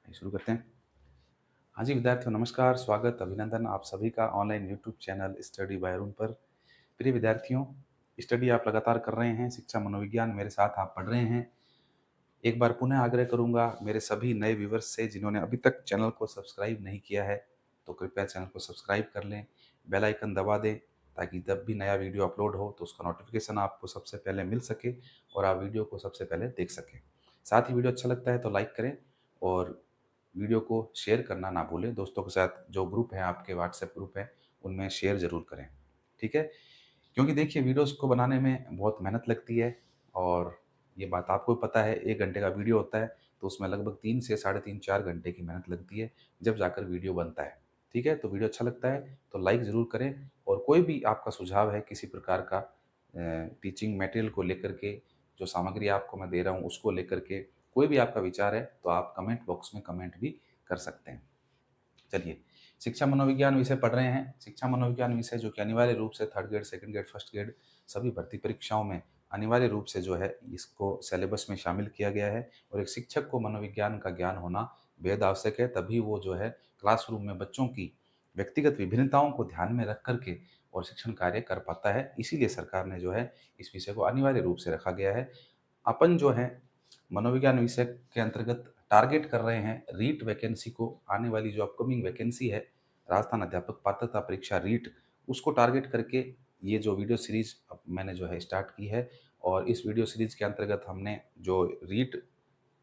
शुरू करते हैं। हाँ जी, विद्यार्थियों नमस्कार, स्वागत, अभिनंदन आप सभी का online YouTube channel study bye Arun पर। प्रिय विद्यार्थियों, स्टडी आप लगातार कर रहे हैं, शिक्षा मनोविज्ञान मेरे साथ आप पढ़ रहे हैं। एक बार पुनः आग्रह करूँगा मेरे सभी नए व्यूअर्स से जिन्होंने अभी तक चैनल को सब्सक्राइब नहीं किया है, तो कृपया चैनल को सब्सक्राइब कर लें, बेल आइकन दबा दें ताकि जब भी नया वीडियो अपलोड हो तो उसका नोटिफिकेशन आपको सबसे पहले मिल सके और आप वीडियो को सबसे पहले देख सकें। साथ ही वीडियो अच्छा लगता है तो लाइक करें और वीडियो को शेयर करना ना भूलें। दोस्तों के साथ जो ग्रुप है, आपके व्हाट्सएप ग्रुप है, उनमें शेयर ज़रूर करें, ठीक है? क्योंकि देखिए वीडियोज़ को बनाने में बहुत मेहनत लगती है और ये बात आपको भी पता है। 1 घंटे का वीडियो होता है तो उसमें लगभग 3 से साढ़े 3 4 घंटे की मेहनत लगती है, जब जाकर वीडियो बनता है, ठीक है? तो वीडियो अच्छा लगता है तो लाइक ज़रूर करें और कोई भी आपका सुझाव है किसी प्रकार का टीचिंग मटेरियल को लेकर के, जो सामग्री आपको मैं दे रहा हूँ उसको लेकर के, कोई भी आपका विचार है तो आप कमेंट बॉक्स में कमेंट भी कर सकते हैं। चलिए, शिक्षा मनोविज्ञान विषय पढ़ रहे हैं। शिक्षा मनोविज्ञान विषय जो कि अनिवार्य रूप से 3rd grade, 2nd grade, 1st grade सभी भर्ती परीक्षाओं में अनिवार्य रूप से जो है इसको सिलेबस में शामिल किया गया है और एक शिक्षक को मनोविज्ञान का ज्ञान होना बेहद आवश्यक है, तभी वो जो है क्लासरूम में बच्चों की व्यक्तिगत विभिन्नताओं को ध्यान में रख कर के और शिक्षण कार्य कर पाता है। इसीलिए सरकार ने जो है इस विषय को अनिवार्य रूप से रखा गया है। अपन जो है मनोविज्ञान विषय के अंतर्गत टारगेट कर रहे हैं रीट वैकेंसी को। आने वाली जो अपकमिंग वैकेंसी है, राजस्थान अध्यापक पात्रता परीक्षा रीट, उसको टारगेट करके ये जो वीडियो सीरीज अब मैंने जो है स्टार्ट की है। और इस वीडियो सीरीज के अंतर्गत हमने जो रीट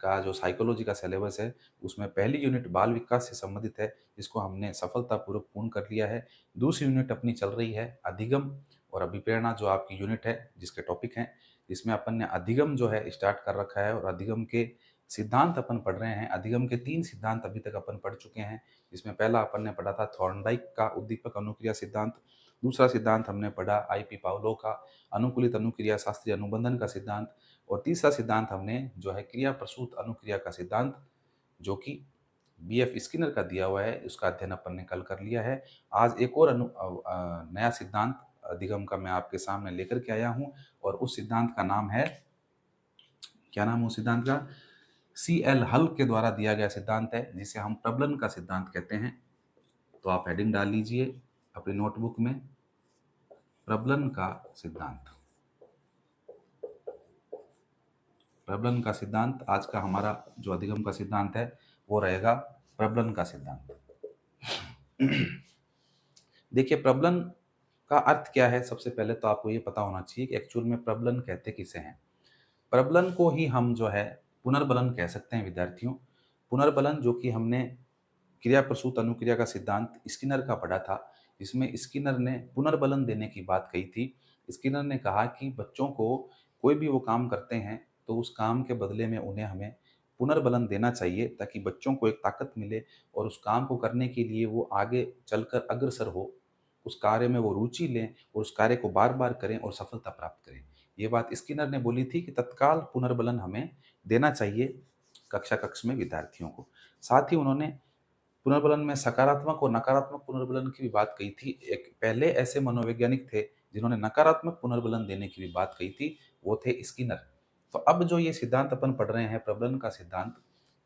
का जो साइकोलॉजी का सिलेबस है, उसमें पहली यूनिट बाल विकास से संबंधित है, जिसको हमने सफलतापूर्वक पूर्ण कर लिया है। दूसरी यूनिट अपनी चल रही है अधिगम और अभिप्रेरणा, जो आपकी यूनिट है जिसके टॉपिक हैं, जिसमें अपन ने अधिगम जो है स्टार्ट कर रखा है और अधिगम के सिद्धांत अपन पढ़ रहे हैं। अधिगम के 3 सिद्धांत अभी तक अपन पढ़ चुके हैं, जिसमें पहला अपन ने पढ़ा था थॉर्नडाइक का उद्दीपक अनुक्रिया सिद्धांत। दूसरा सिद्धांत हमने पढ़ा आईपी पावलो का अनुकूलित अनुक्रिया शास्त्रीय अनुबंधन का सिद्धांत। और तीसरा सिद्धांत हमने जो है क्रिया प्रसूत अनुक्रिया का सिद्धांत, जो कि बीएफ स्किनर का दिया हुआ है, उसका अध्ययन अपन ने कल कर लिया है। आज एक और नया सिद्धांत अधिगम का मैं आपके सामने लेकर के आया हूँ और उस सिद्धांत का नाम है, क्या नाम है उस सिद्धांत का? सी एल हल के द्वारा दिया गया सिद्धांत है, जिसे हम प्रबलन का सिद्धांत कहते हैं। तो आप हेडिंग डाल लीजिए अपनी नोटबुक में, प्रबलन का सिद्धांत। प्रबलन का सिद्धांत, आज का हमारा जो अधिगम का सिद्धांत है वो रहेगा प्रबलन का सिद्धांत। देखिए, प्रबलन का अर्थ क्या है? सबसे पहले तो आपको ये पता होना चाहिए कि एक्चुअल में प्रबलन कहते किसे हैं। प्रबलन को ही हम जो है पुनर्बलन कह सकते हैं विद्यार्थियों। पुनर्बलन, जो कि हमने क्रिया प्रसूत अनुक्रिया का सिद्धांत स्किनर का पढ़ा था, जिसमें स्किनर ने पुनर्बलन देने की बात कही थी। स्किनर ने कहा कि बच्चों को कोई भी वो काम करते हैं तो उस काम के बदले में उन्हें हमें पुनर्बलन देना चाहिए, ताकि बच्चों को एक ताकत मिले और उस काम को करने के लिए वो आगे चलकर अग्रसर हो, उस कार्य में वो रुचि लें और उस कार्य को बार बार करें और सफलता प्राप्त करें। ये बात स्किनर ने बोली थी कि तत्काल पुनर्बलन हमें देना चाहिए कक्षा कक्ष में विद्यार्थियों को। साथ ही उन्होंने पुनर्बलन में सकारात्मक और नकारात्मक पुनर्बलन की भी बात कही थी। एक पहले ऐसे मनोवैज्ञानिक थे जिन्होंने नकारात्मक पुनर्बलन देने की भी बात कही थी, वो थे स्किनर। तो अब जो ये सिद्धांत अपन पढ़ रहे हैं प्रबलन का सिद्धांत,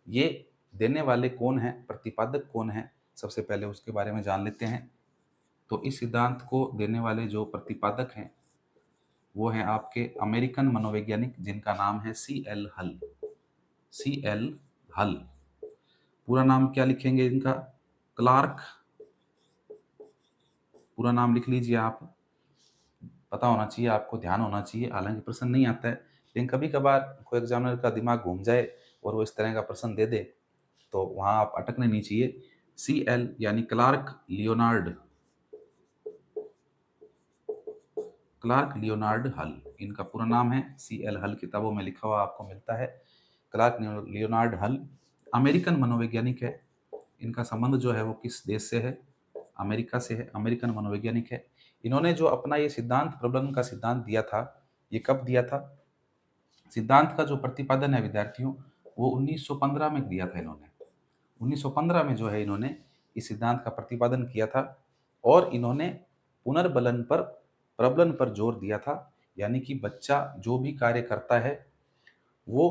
ये देने वाले कौन हैं, प्रतिपादक कौन हैं, सबसे पहले उसके बारे में जान लेते हैं। तो इस सिद्धांत को देने वाले जो प्रतिपादक हैं वो हैं आपके अमेरिकन मनोवैज्ञानिक, जिनका नाम है सी एल हल। सी एल हल, पूरा नाम क्या लिखेंगे इनका? क्लार्क। पूरा नाम लिख लीजिए आप, पता होना चाहिए आपको, ध्यान होना चाहिए। हालांकि प्रश्न नहीं आता है, लेकिन कभी कभार कोई एग्जामिनर का दिमाग घूम जाए और वो इस तरह का प्रश्न दे दे तो वहां आप अटकने नहीं चाहिए। सी एल यानी क्लार्क लियोनार्ड, क्लार्क लियोनार्ड हल इनका पूरा नाम है। सी एल हल किताबों में लिखा हुआ आपको मिलता है। क्लार्क लियोनार्ड हल अमेरिकन मनोवैज्ञानिक है। इनका संबंध जो है वो किस देश से है? अमेरिका से है। अमेरिकन मनोवैज्ञानिक है। इन्होंने जो अपना ये सिद्धांत प्रबलन का सिद्धांत दिया था, ये कब दिया था? सिद्धांत का जो प्रतिपादन है विद्यार्थियों, वो 1915 में दिया था इन्होंने। 1915 में जो है इन्होंने इस सिद्धांत का प्रतिपादन किया था और इन्होंने पुनर्बलन पर, प्रबलन पर जोर दिया था। यानी कि बच्चा जो भी कार्य करता है वो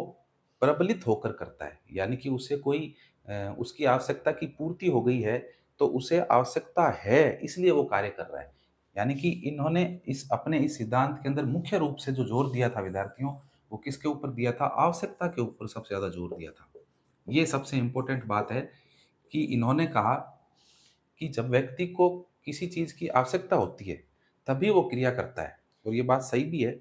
प्रबलित होकर करता है, यानी कि उसे कोई उसकी आवश्यकता की पूर्ति हो गई है, तो उसे आवश्यकता है इसलिए वो कार्य कर रहा है। यानी कि इन्होंने इस सिद्धांत के अंदर मुख्य रूप से जो जोर दिया था विद्यार्थियों, वो किसके ऊपर दिया था? आवश्यकता के ऊपर सबसे ज़्यादा जोर दिया था। ये सबसे इम्पोर्टेंट बात है कि इन्होंने कहा कि जब व्यक्ति को किसी चीज़ की आवश्यकता होती है, तभी वो क्रिया करता है, और ये बात सही भी है।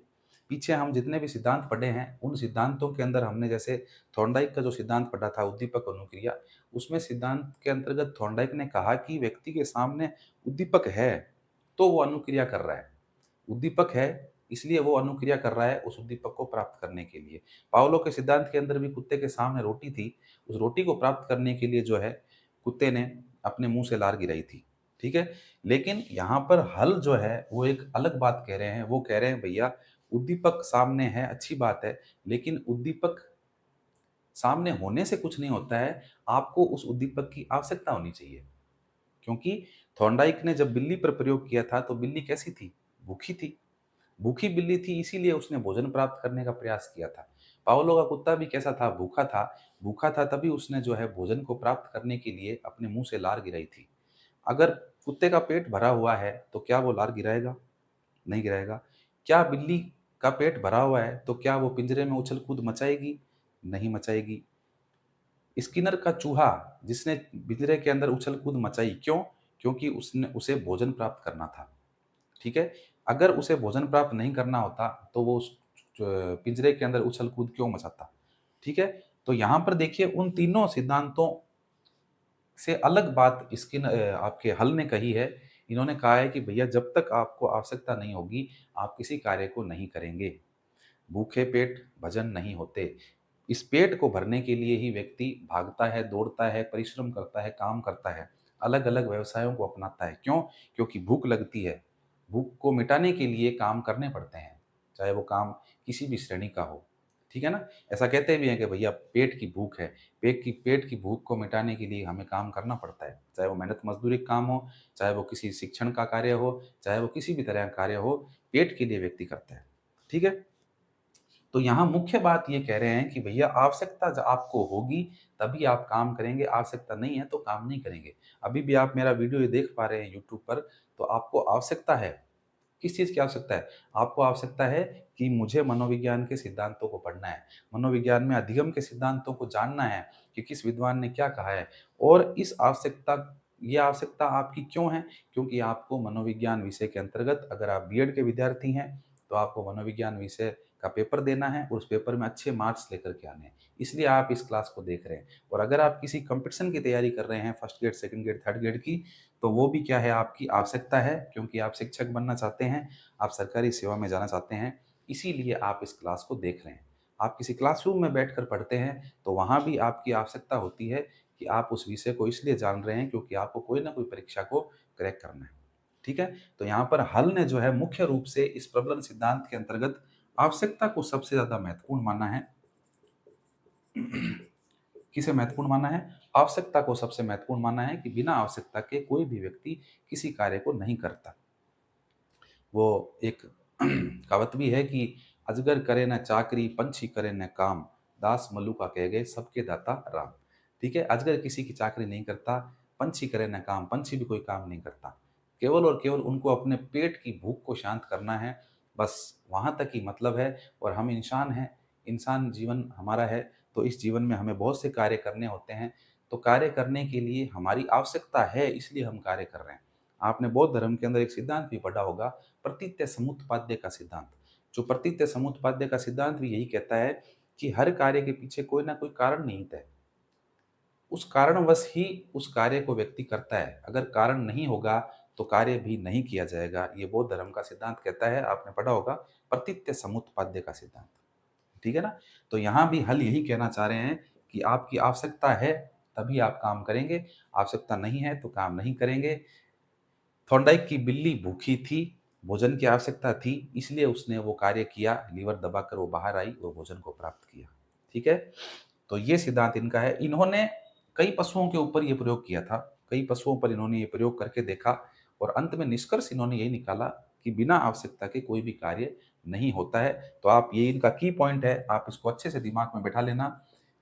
पीछे हम जितने भी सिद्धांत पढ़े हैं, उन सिद्धांतों के अंदर हमने जैसे थॉर्नडाइक का जो सिद्धांत पढ़ा था उद्दीपक अनुक्रिया, उसमें सिद्धांत के अंतर्गत थॉर्नडाइक ने कहा कि व्यक्ति के सामने उद्दीपक है, तो वो अनुक्रिया कर रहा है। उद्दीपक है, इसलिए वो अनुक्रिया कर रहा है उस उद्दीपक को प्राप्त करने के लिए। पावलो के सिद्धांत के अंदर भी कुत्ते के सामने रोटी थी, उस रोटी को प्राप्त करने के लिए जो है, कुत्ते ने अपने मुँह से लार गिराई थी, ठीक है? लेकिन यहाँ पर हल जो है, वो एक अलग बात कह रहे हैं, वो कह रहे हैं भैया उद्दीपक सामने है, अच्छी बात है, लेकिन उद्दीपक सामने होने से कुछ नहीं होता है, आपको उस उद्दीपक की आवश्यकता होनी चाहिए। क्योंकि थॉर्नडाइक ने जब बिल्ली पर प्रयोग किया था, तो बिल्ली कैसी थी? भूखी थी। भूखी बिल्ली थी, इसीलिए उसने भोजन प्राप्त करने का प्रयास किया था। पावलो का कुत्ता भी कैसा था? भूखा था। भूखा था तभी उसने जो है भोजन को प्राप्त करने के लिए अपने मुँह से लार गिराई थी। अगर कुत्ते का पेट भरा हुआ है, तो क्या वो लार गिराएगा? नहीं गिराएगा। क्या बिल्ली का पेट भरा हुआ है, तो क्या वो पिंजरे में उछल-कूद मचाएगी? नहीं मचाएगी। स्किनर का चूहा जिसने पिंजरे के अंदर उछल-कूद मचाई, क्यों? क्योंकि उसने उसे भोजन प्राप्त करना था, ठीक है? अगर उसे भोजन प्राप्त नहीं करना होता, तो वो उस पिंजरे के अंदर उछल-कूद क्यों मचाता? ठीक है? तो यहाँ पर देखिए उन तीनों सिद्धांतों से अलग बात आपके हल ने कही है। इन्होंने कहा है कि भैया जब तक आपको आवश्यकता नहीं होगी, आप किसी कार्य को नहीं करेंगे। भूखे पेट भजन नहीं होते। इस पेट को भरने के लिए ही व्यक्ति भागता है, दौड़ता है, परिश्रम करता है, काम करता है, अलग-अलग व्यवसायों को अपनाता है। क्यों? क्योंकि भूख लगती है। भूख को मिटाने के लिए काम करने पड़ते हैं, चाहे वो काम किसी भी श्रेणी का हो। ठीक है ना? ऐसा कहते भी हैं कि भैया पेट की भूख है, पेट की भूख को मिटाने के लिए हमें काम करना पड़ता है। चाहे वो मेहनत मज़दूरी का काम हो, चाहे वो किसी शिक्षण का कार्य हो, चाहे वो किसी भी तरह का कार्य हो, पेट के लिए व्यक्ति करता है। ठीक है? तो यहाँ मुख्य बात ये कह रहे हैं कि भैया आवश्यकता आपको होगी तभी आप काम करेंगे, आवश्यकता नहीं है तो काम नहीं करेंगे। अभी भी आप मेरा वीडियो ये देख पा रहे हैं यूट्यूब पर, तो आपको आवश्यकता है। किस चीज़ की आवश्यकता है? आपको आवश्यकता है कि मुझे मनोविज्ञान के सिद्धांतों को पढ़ना है। मनोविज्ञान में अधिगम के सिद्धांतों को जानना है कि किस विद्वान ने क्या कहा है, और ये आवश्यकता आपकी क्यों है? क्योंकि आपको मनोविज्ञान विषय के अंतर्गत, अगर आप बीएड के विद्यार्थी हैं, तो आपको मनोविज्ञान विषय का पेपर देना है और उस पेपर में अच्छे मार्क्स लेकर के आने हैं। इसलिए आप इस क्लास को देख रहे हैं। और अगर आप किसी कॉम्पिटिशन की तैयारी कर रहे हैं, first grade, second grade, third grade की, तो वो भी क्या है, आपकी आवश्यकता है, क्योंकि आप शिक्षक बनना चाहते हैं, आप सरकारी सेवा में जाना चाहते हैं, इसीलिए आप इस क्लास को देख रहे हैं। आप किसी क्लासरूम में बैठकर पढ़ते हैं, तो वहाँ भी आपकी आवश्यकता होती है कि आप उस विषय को इसलिए जान रहे हैं क्योंकि आपको कोई ना कोई परीक्षा को क्रैक करना है। ठीक है? तो यहाँ पर हल ने जो है मुख्य रूप से इस प्रबलन सिद्धांत के अंतर्गत आवश्यकता को सबसे ज़्यादा महत्वपूर्ण माना है। किसे महत्वपूर्ण माना है? आवश्यकता को सबसे महत्वपूर्ण माना है कि बिना आवश्यकता के कोई भी व्यक्ति किसी कार्य को नहीं करता। वो एक कहावत भी है कि अजगर करे न चाकरी, पंछी करे न काम, दास मल्लुका कह गए सबके दाता राम। ठीक है? अजगर किसी की चाकरी नहीं करता, पंछी करे न काम, पंछी भी कोई काम नहीं करता। केवल और केवल उनको अपने पेट की भूख को शांत करना है, बस वहाँ तक ही मतलब है। और हम इंसान हैं, इंसान जीवन हमारा है, तो इस जीवन में हमें बहुत से कार्य करने होते हैं। तो कार्य करने के लिए हमारी आवश्यकता है, इसलिए हम कार्य कर रहे हैं। आपने बौद्ध धर्म के अंदर एक सिद्धांत भी पढ़ा होगा, प्रतीत्य समुत्पाद्य का सिद्धांत। जो प्रतीत्य समुत्पाद्य का सिद्धांत भी यही कहता है कि हर कार्य के पीछे कोई ना कोई कारण निहित है। उस कारणवश ही उस कार्य को व्यक्ति करता है। अगर कारण नहीं होगा, तो कार्य भी नहीं किया जाएगा। ये बौद्ध धर्म का सिद्धांत कहता है, आपने पढ़ा होगा प्रतीत्य समुत्पाद्य का सिद्धांत। ठीक है ना? तो यहाँ भी हल यही कहना चाह रहे हैं कि आपकी आवश्यकता है, तभी आप काम करेंगे, आवश्यकता नहीं है तो काम नहीं करेंगे। थॉर्नडाइक की बिल्ली भूखी थी, भोजन की आवश्यकता थी, इसलिए उसने वो कार्य किया, लीवर दबाकर वो बाहर आई और भोजन को प्राप्त किया। ठीक है? तो ये सिद्धांत इनका है। इन्होंने कई पशुओं के ऊपर ये प्रयोग किया था, कई पशुओं पर इन्होंने ये प्रयोग करके देखा, और अंत में निष्कर्ष इन्होंने यही निकाला कि बिना आवश्यकता के कोई भी कार्य नहीं होता है। तो आप ये इनका की पॉइंट है, आप इसको अच्छे से दिमाग में बैठा लेना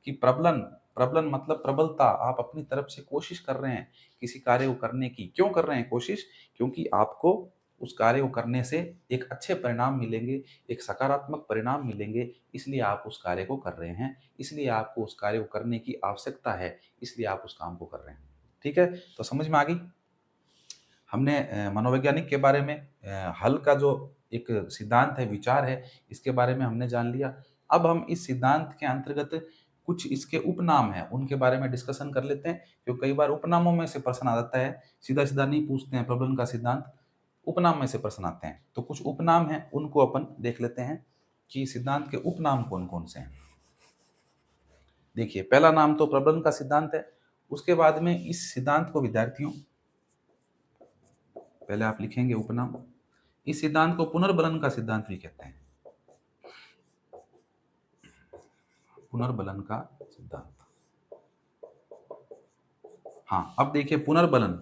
कि प्रबलन प्रबलन मतलब प्रबलता, आप अपनी तरफ से कोशिश कर रहे हैं किसी कार्य को करने की। क्यों कर रहे हैं कोशिश? क्योंकि आपको उस कार्य को करने से एक अच्छे परिणाम मिलेंगे, एक सकारात्मक परिणाम मिलेंगे, इसलिए आप उस कार्य को कर रहे हैं, इसलिए आपको उस कार्य को करने की आवश्यकता है, इसलिए आप उस काम को कर रहे हैं। ठीक है? तो समझ में आ गई? हमने मनोवैज्ञानिक के बारे में हल का जो एक सिद्धांत है, विचार है, इसके बारे में हमने जान लिया। अब हम इस सिद्धांत के अंतर्गत कुछ इसके उपनाम हैं, उनके बारे में डिस्कशन कर लेते हैं, क्योंकि कई बार उपनामों में से प्रश्न आ जाता है, सीधा-सीधा नहीं पूछते हैं प्रबलन का सिद्धांत, उपनाम में से प्रश्न आते हैं। तो कुछ उपनाम हैं, उनको अपन देख लेते हैं कि सिद्धांत के उपनाम कौन-कौन से हैं। देखिए, पहला नाम तो प्रबलन का सिद्धांत है, उसके बाद में इस सिद्धांत को विद्यार्थियों पहले आप लिखेंगे उपनाम। इस सिद्धांत को पुनर्बलन का सिद्धांत भी कहते हैं। पुनर्बलन का सिद्धांत। हाँ, अब देखिए पुनर्बलन।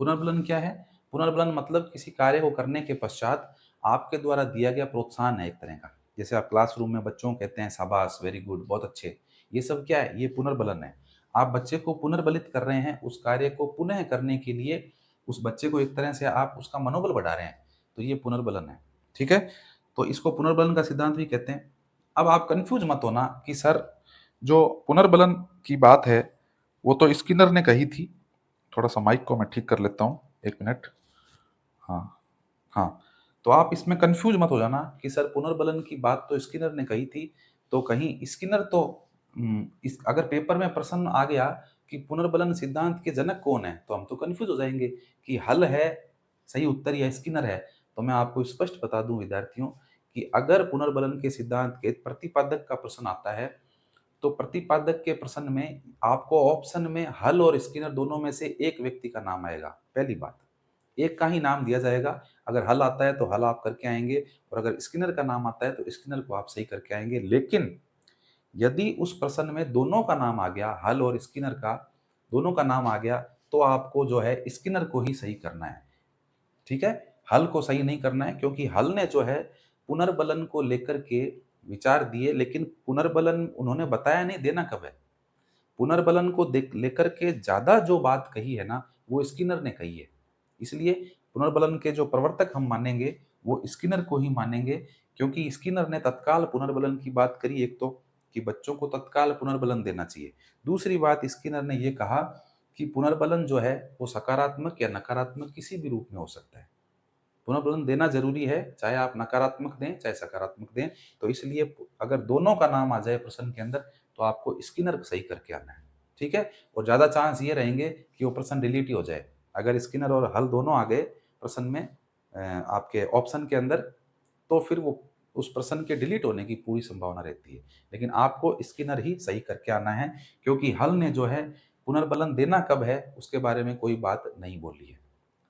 पुनर्बलन क्या है? पुनर्बलन मतलब किसी कार्य को करने के पश्चात आपके द्वारा दिया गया प्रोत्साहन है एक तरह का। जैसे आप क्लासरूम में बच्चों को कहते हैं शाबाश, वेरी गुड, बहुत अच्छे। ये सब क्या है? ये पुनर्बलन है। आप बच्चे को पुनर्बलित कर रहे हैं, उस कार्य को पुनः करने के लिए उस बच्चे को एक तरह से आप उसका मनोबल बढ़ा रहे हैं। तो ये पुनर्बलन है। ठीक है? तो इसको पुनर्बलन का सिद्धांत भी कहते हैं। अब आप कन्फ्यूज मत होना कि सर जो पुनर्बलन की बात है वो तो स्किनर ने कही थी। थोड़ा-सा माइक को मैं ठीक कर लेता हूँ, 1 मिनट। हाँ, हाँ। तो आप इसमें कन्फ्यूज़ मत हो जाना कि सर पुनर्बलन की बात तो स्किनर ने कही थी, तो कहीं स्किनर तो इस अगर पेपर में प्रश्न आ गया कि पुनर्बलन सिद्धांत के जनक कौन है, तो हम तो कन्फ्यूज़ हो जाएँगे कि हल है सही उत्तर या स्किनर है। तो मैं आपको स्पष्ट बता दूँ विद्यार्थियों कि अगर पुनर्बलन के सिद्धांत के प्रतिपादक का प्रश्न आता है, तो प्रतिपादक के प्रश्न में आपको ऑप्शन में हल और स्किनर दोनों में से एक व्यक्ति का नाम आएगा, पहली बात। एक का ही नाम दिया जाएगा। अगर हल आता है तो हल आप करके आएँगे और अगर स्किनर का नाम आता है तो स्किनर को आप सही करके आएँगे। लेकिन यदि उस प्रश्न में दोनों का नाम आ गया, हल और स्किनर का, दोनों का नाम आ गया, तो आपको जो है स्किनर को ही सही करना है। ठीक है? हल को सही नहीं करना है, क्योंकि हल ने जो है पुनर्बलन को लेकर के विचार दिए, लेकिन पुनर्बलन उन्होंने बताया नहीं देना कब है। पुनर्बलन को देख लेकर के ज़्यादा जो बात कही है ना, वो स्किनर ने कही है। इसलिए पुनर्बलन के जो प्रवर्तक हम मानेंगे, वो स्किनर को ही मानेंगे, क्योंकि स्किनर ने तत्काल पुनर्बलन की बात करी एक तो, कि बच्चों को तत्काल पुनर्बलन देना चाहिए। दूसरी बात स्किनर ने ये कहा कि पुनर्बलन जो है, वो सकारात्मक या नकारात्मक किसी भी रूप में हो सकता है। पुनर्बलन देना ज़रूरी है, चाहे आप नकारात्मक दें, चाहे सकारात्मक दें। तो इसलिए अगर दोनों का नाम आ जाए प्रश्न के अंदर, तो आपको स्किनर सही करके आना है। ठीक है? और ज़्यादा चांस ये रहेंगे कि वो प्रश्न डिलीट ही हो जाए। अगर स्किनर और हल दोनों आ गए प्रश्न में आपके ऑप्शन के अंदर, तो फिर वो उस प्रश्न के डिलीट होने की पूरी संभावना रहती है। लेकिन आपको स्किनर ही सही करके आना है, क्योंकि हल ने जो है पुनर्बलन देना कब है, उसके बारे में कोई बात नहीं बोली है।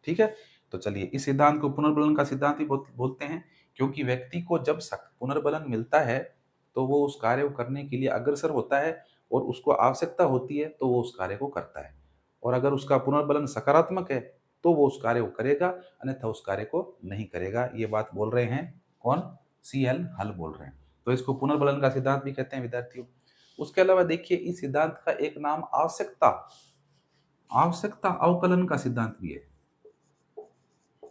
ठीक है? तो चलिए इस सिद्धांत को पुनर्बलन का सिद्धांत भी बोलते हैं, क्योंकि व्यक्ति को जब पुनर्बलन मिलता है, तो वो उस कार्य को करने के लिए अग्रसर होता है और उसको आवश्यकता होती है, तो वो उस कार्य को करता है। और अगर उसका पुनर्बलन सकारात्मक है, तो वो उस कार्य को करेगा, अन्यथा उस कार्य को नहीं करेगा। ये बात बोल रहे हैं कौन? सीएल हल बोल रहे हैं। तो इसको पुनर्बलन का सिद्धांत भी कहते हैं विद्यार्थियों। उसके अलावा देखिए इस सिद्धांत का एक नाम आवश्यकता आवश्यकता अवकलन का सिद्धांत भी है।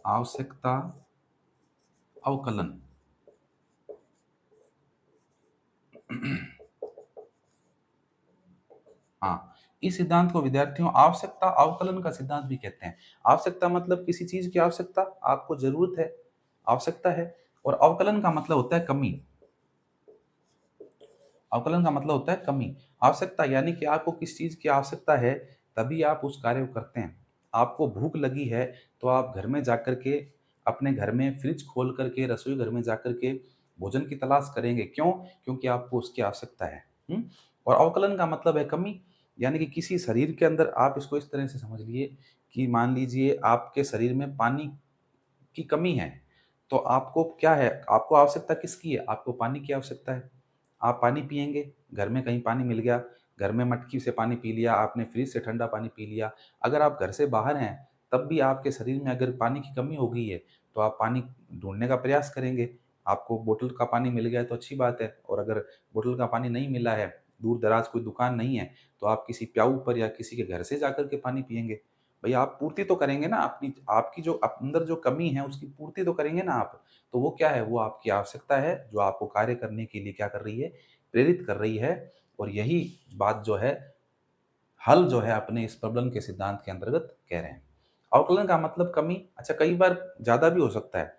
आवश्यकता अवकलन। हाँ, इस सिद्धांत को विद्यार्थियों आवश्यकता अवकलन का सिद्धांत भी कहते हैं। आवश्यकता मतलब किसी चीज की आवश्यकता, आपको जरूरत है, आवश्यकता है। और अवकलन का मतलब होता है कमी। अवकलन का मतलब होता है कमी। आवश्यकता यानी कि आपको किस चीज की आवश्यकता है, तभी आप उस कार्य को करते हैं। आपको भूख लगी है, तो आप घर में जाकर के अपने घर में फ्रिज खोल करके, रसोई घर में जाकर के भोजन की तलाश करेंगे। क्यों? क्योंकि आपको उसकी आवश्यकता है। और अवकलन का मतलब है कमी, यानी कि किसी शरीर के अंदर आप इसको इस तरह से समझ लिए कि मान लीजिए आपके शरीर में पानी की कमी है, तो आपको क्या है, आपको आवश्यकता किसकी है? आपको पानी की आवश्यकता है। आप पानी पिएँगे, घर में कहीं पानी मिल गया, घर में मटकी से पानी पी लिया, आपने फ्रिज से ठंडा पानी पी लिया। अगर आप घर से बाहर हैं, तब भी आपके शरीर में अगर पानी की कमी हो गई है, तो आप पानी ढूँढने का प्रयास करेंगे। आपको बोतल का पानी मिल गया है तो अच्छी बात है, और अगर बोतल का पानी नहीं मिला है, दूर दराज कोई दुकान नहीं है, तो आप किसी प्याऊ पर या किसी के घर से जाकर के पानी पिएँगे। भई आप पूर्ति तो करेंगे ना, अपनी आपकी जो अंदर जो कमी है उसकी पूर्ति तो करेंगे ना आप। तो वो क्या है, वो आपकी आवश्यकता है जो आपको कार्य करने के लिए क्या कर रही है, प्रेरित कर रही है। और यही बात जो है, हल जो है अपने इस प्रबलन के सिद्धांत के अंतर्गत कह रहे हैं। अवकलन का मतलब कमी, अच्छा कई बार ज़्यादा भी हो सकता है।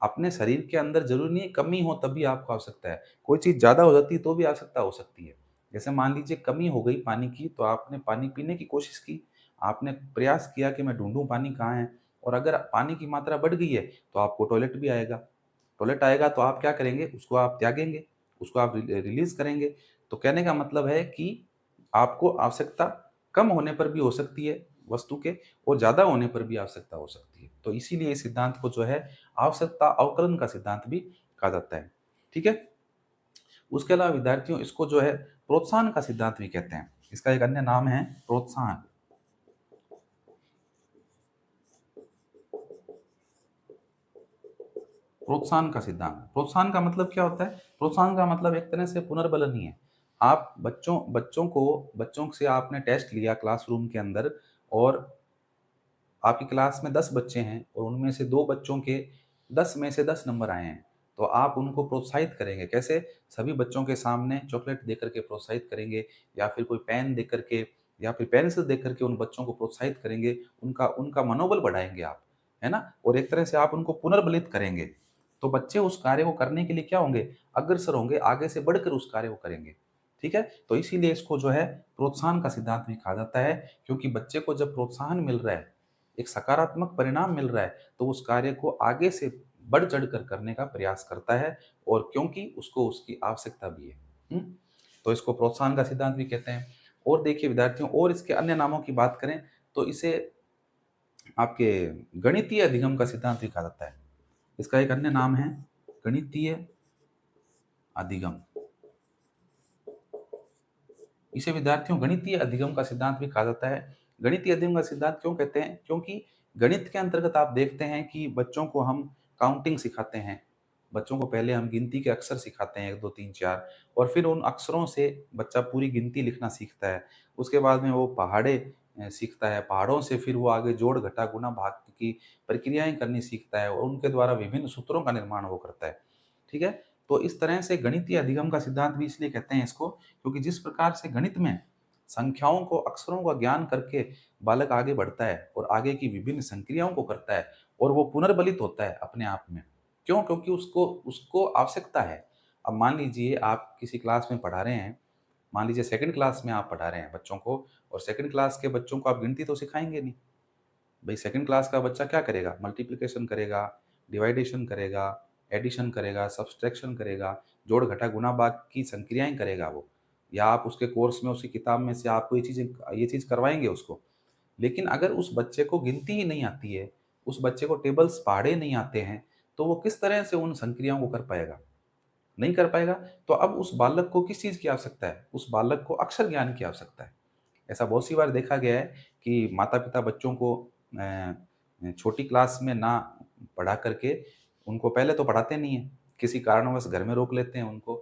अपने शरीर के अंदर ज़रूरी नहीं है कमी हो तभी आपको आवश्यकता है। कोई चीज़ ज़्यादा हो जाती है तो भी आवश्यकता हो सकती है। जैसे मान लीजिए कमी हो गई पानी की, तो आपने पानी पीने की कोशिश की, आपने प्रयास किया कि मैं ढूँढूँ पानी कहाँ है, और अगर पानी की मात्रा बढ़ गई है तो आपको टॉयलेट भी आएगा। टॉयलेट आएगा तो आप क्या करेंगे, उसको आप त्यागेंगे, उसको आप रिलीज़ करेंगे। तो कहने का मतलब है कि आपको आवश्यकता कम होने पर भी हो सकती है वस्तु के, और ज़्यादा होने पर भी आवश्यकता हो सकती है। तो इसीलिए इस सिद्धांत को जो है आवश्यकता अवकलन का सिद्धांत भी कहा जाता है। ठीक है? उसके अलावा विद्यार्थियों इसको जो है प्रोत्साहन का सिद्धांत भी कहते हैं। इसका एक अन्य नाम है प्रोत्साहन। प्रोत्साहन का सिद्धांत। प्रोत्साहन का मतलब क्या होता है? प्रोत्साहन का मतलब एक तरह से पुनर्बलन ही है। आप बच्चों से आपने टेस्ट लिया क्लासरूम के अंदर, और आपकी क्लास में 10 बच्चे हैं और उनमें से 2 बच्चों के 10 में से 10 नंबर आए हैं। तो आप उनको प्रोत्साहित करेंगे, कैसे? सभी बच्चों के सामने चॉकलेट देकर के प्रोत्साहित करेंगे, या फिर कोई पेन देकर के, या फिर पेंसिल देकर के उन बच्चों को प्रोत्साहित करेंगे, उनका उनका मनोबल बढ़ाएँगे आप, है ना? और एक तरह से आप उनको पुनर्बलित करेंगे। तो बच्चे उस कार्य को करने के लिए क्या होंगे? अग्रसर होंगे, आगे से बढ़कर उस कार्य को करेंगे। ठीक है? तो इसीलिए इसको जो है प्रोत्साहन का सिद्धांत भी कहा जाता है, क्योंकि बच्चे को जब प्रोत्साहन मिल रहा है, एक सकारात्मक परिणाम मिल रहा है, तो उस कार्य को आगे से बढ़ चढ़कर करने का प्रयास करता है, और क्योंकि उसको उसकी आवश्यकता भी है। हुँ? तो इसको प्रोत्साहन का सिद्धांत भी कहते हैं। और देखिए विद्यार्थियों, और इसके अन्य नामों की बात करें तो इसे आपके गणितीय अधिगम का सिद्धांत भी कहा जाता है। इसका एक अन्य नाम है गणितीय अधिगम। इसे विद्यार्थियों गणितीय अधिगम का सिद्धांत भी कहा जाता है। गणितीय अधिगम का सिद्धांत क्यों कहते हैं? क्योंकि गणित के अंतर्गत आप देखते हैं कि बच्चों को हम काउंटिंग सिखाते हैं। बच्चों को पहले हम गिनती के अक्षर सिखाते हैं 1, 2, 3, 4, और फिर उन अक्षरों से बच्चा पूरी गिनती लिखना सीखता है। उसके बाद में वो पहाड़े सीखता है। पहाड़ों से फिर वो आगे जोड़, घटा, गुणा, भाग की प्रक्रियाएँ करनी सीखता है, और उनके द्वारा विभिन्न सूत्रों का निर्माण वो करता है। ठीक है? तो इस तरह से गणितीय अधिगम का सिद्धांत भी इसलिए कहते हैं इसको, क्योंकि जिस प्रकार से गणित में संख्याओं को, अक्षरों का ज्ञान करके बालक आगे बढ़ता है और आगे की विभिन्न संक्रियाओं को करता है, और वो पुनर्बलित होता है अपने आप में। क्यों? क्योंकि उसको उसको आवश्यकता है। अब मान लीजिए आप किसी क्लास में पढ़ा रहे हैं, मान लीजिए सेकंड क्लास में आप पढ़ा रहे हैं बच्चों को, और सेकंड क्लास के बच्चों को आप गिनती तो सिखाएँगे नहीं। भई सेकंड क्लास का बच्चा क्या करेगा? मल्टीप्लिकेशन करेगा, डिवाइडेशन करेगा, एडिशन करेगा, सब्सट्रैक्शन करेगा, जोड़, घटा, गुणा, भाग की संक्रियाएँ करेगा वो। या आप उसके कोर्स में, उसकी किताब में से आपको ये चीज़ करवाएँगे उसको। लेकिन अगर उस बच्चे को गिनती ही नहीं आती है, उस बच्चे को टेबल्स पहाड़े नहीं आते हैं, तो वो किस तरह से उन संक्रियाओं को कर पाएगा? नहीं कर पाएगा। तो अब उस बालक को किस चीज़ की आवश्यकता है? उस बालक को अक्षर ज्ञान की आवश्यकता है। ऐसा बहुत सी बार देखा गया है कि माता-पिता बच्चों को छोटी क्लास में ना पढ़ा करके उनको पहले तो पढ़ाते नहीं हैं, किसी कारणवश घर में रोक लेते हैं उनको,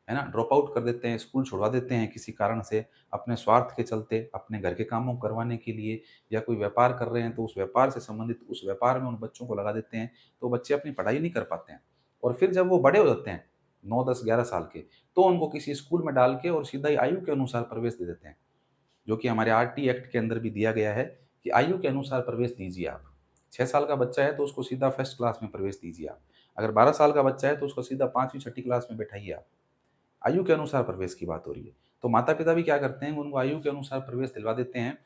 है ना? ड्रॉप आउट कर देते हैं, स्कूल छुड़वा देते हैं किसी कारण से, अपने स्वार्थ के चलते, अपने घर के कामों को करवाने के लिए, या कोई व्यापार कर रहे हैं तो उस व्यापार से संबंधित उस व्यापार में उन बच्चों को लगा देते हैं, तो बच्चे अपनी पढ़ाई नहीं कर पाते हैं। और फिर जब वो बड़े हो जाते हैं, 9, 10, 11 साल के, तो उनको किसी स्कूल में डाल के और सीधा ही आयु के अनुसार प्रवेश दे देते हैं। जो कि हमारे आरटी एक्ट के अंदर भी दिया गया है कि आयु के अनुसार प्रवेश दीजिए आप। 6 साल का बच्चा है तो उसको सीधा फर्स्ट क्लास में प्रवेश दीजिए आप। अगर 12 साल का बच्चा है तो उसको सीधा 5वीं छठी क्लास में बैठाइए आप। आयु के अनुसार प्रवेश की बात हो रही है। तो माता-पिता भी क्या करते हैं, उनको आयु के अनुसार प्रवेश दिलवा देते हैं,